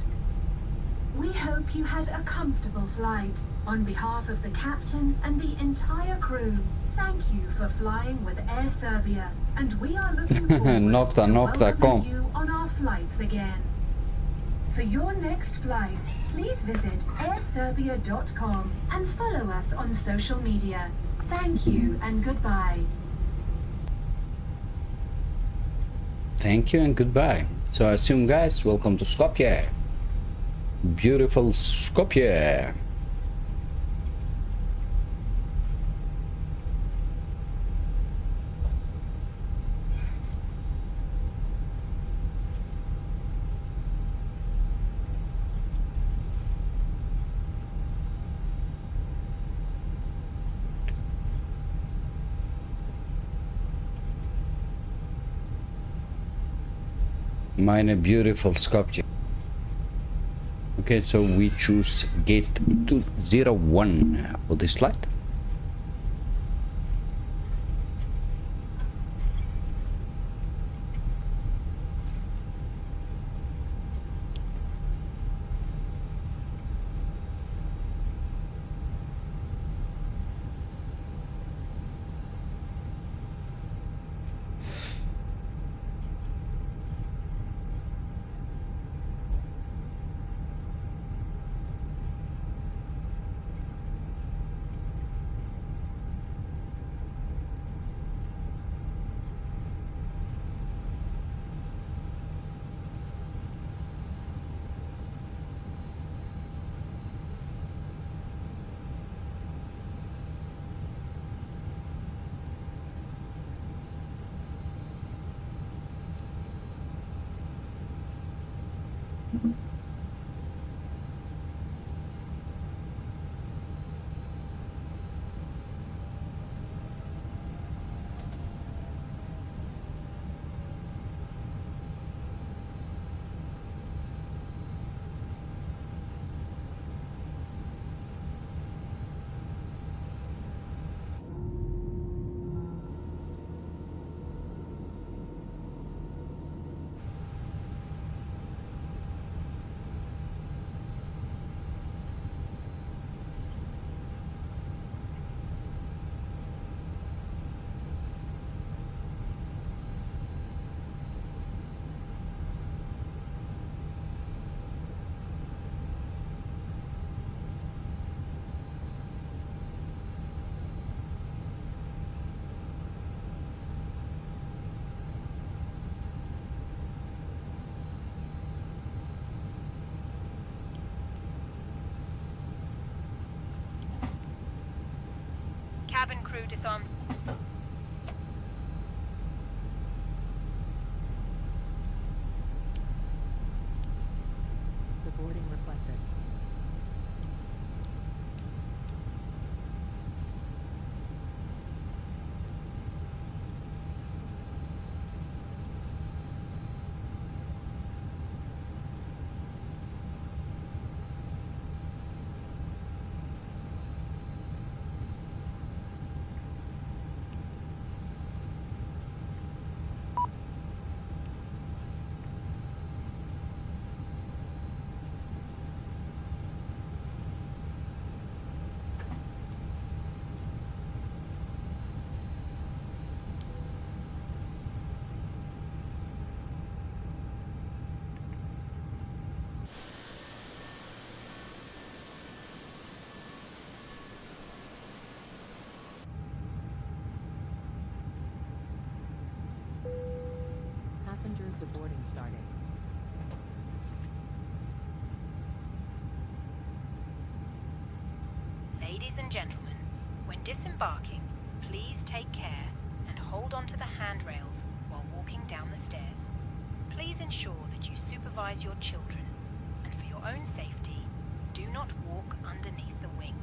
Speaker 5: We hope you had a comfortable flight. On behalf of the captain and the entire crew, thank you for flying with AirSerbia, and we are looking forward to welcoming you on our flights again. For your next flight, please visit airserbia.com and follow us on social media. Thank you and goodbye.
Speaker 2: Thank you and goodbye. So I assume, guys, welcome to Skopje. Beautiful Skopje. Mine beautiful Skopje. Okay, so we choose gate 201 for this flight.
Speaker 7: Cabin crew disarmed.
Speaker 3: The boarding requested. Passengers deboarding starting.
Speaker 7: Ladies and gentlemen, when disembarking, please take care and hold on to the handrails while walking down the stairs. Please ensure that you supervise your children, and for your own safety, do not walk underneath the wing.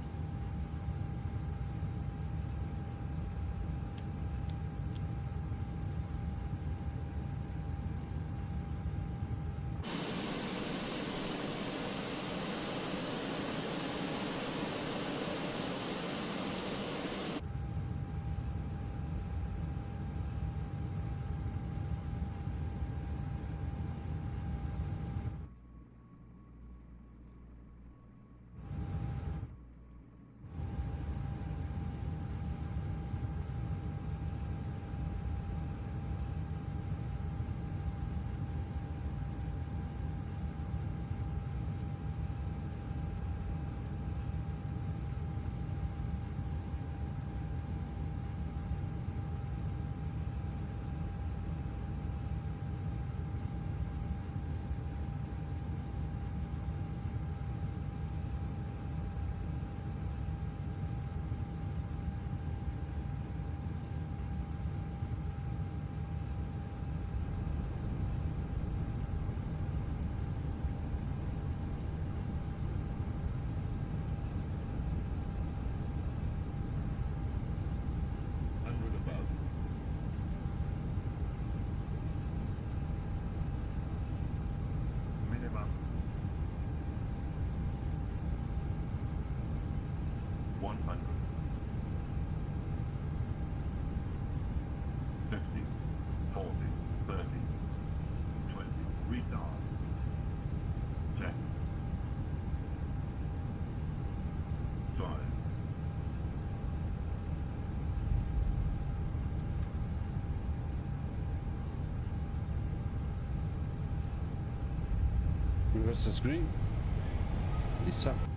Speaker 11: Retard. 10. 5.
Speaker 2: Reverse screen. Lisa.